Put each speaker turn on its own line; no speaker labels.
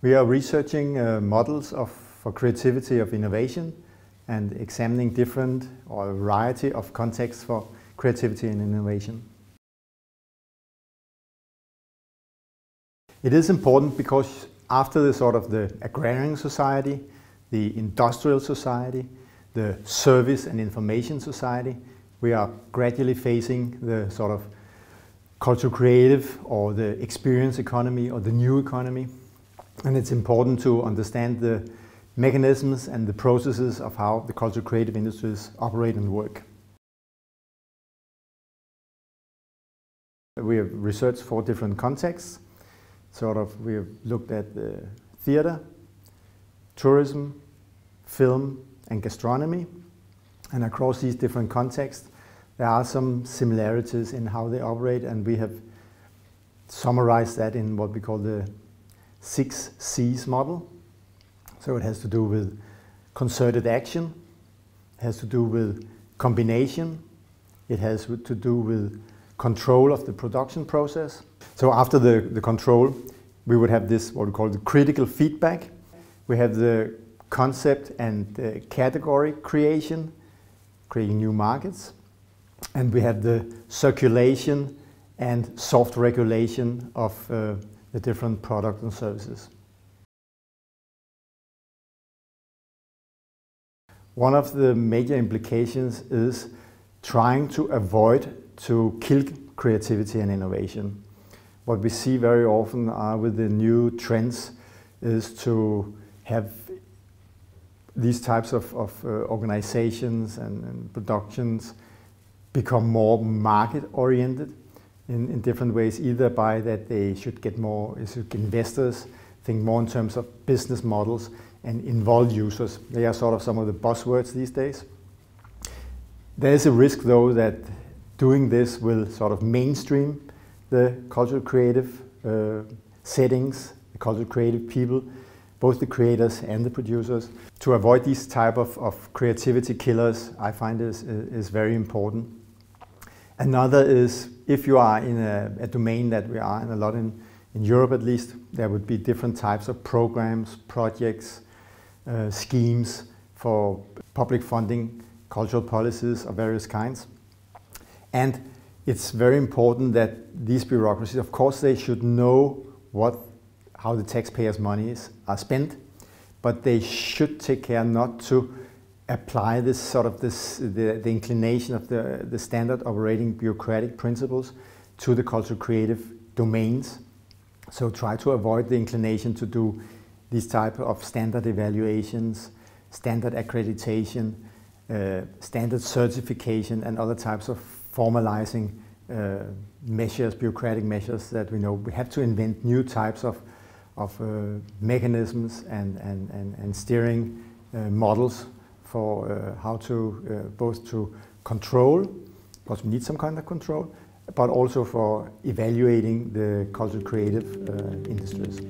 We are researching models for creativity of innovation and examining different or a variety of contexts for creativity and innovation. It is important because after the agrarian society, the industrial society, the service and information society, we are gradually facing the sort of cultural creative or the experience economy or the new economy. And it's important to understand the mechanisms and the processes of how the cultural creative industries operate and work. We have researched 4 different contexts. We have looked at the theater, tourism, film and gastronomy. And across these different contexts, there are some similarities in how they operate, and we have summarized that in what we call the 6 C's model. So it has to do with concerted action, it has to do with combination, it has to do with control of the production process. So after the control, we would have this, what we call the critical feedback. We have the concept and the category creation, creating new markets. And we have the circulation and soft regulation of the different products and services. One of the major implications is trying to avoid to kill creativity and innovation. What we see very often with the new trends is to have these types of organizations and productions become more market-oriented in different ways, either by that they should get investors, think more in terms of business models and involve users. They are sort of some of the buzzwords these days. There is a risk though that doing this will sort of mainstream the cultural creative settings, the cultural creative people, both the creators and the producers. To avoid these type of creativity killers, I find is very important. Another is, if you are in a domain that we are in a lot in Europe at least, there would be different types of programs, projects, schemes for public funding, cultural policies of various kinds. And it's very important that these bureaucracies, of course, they should know how the taxpayers' monies are spent, but they should take care not to apply the inclination of the standard operating bureaucratic principles to the cultural creative domains. So try to avoid the inclination to do these type of standard evaluations, standard accreditation, standard certification and other types of formalizing measures, bureaucratic measures that we know. We have to invent new types of mechanisms and steering models for how to both to control, because we need some kind of control, but also for evaluating the cultural creative industries.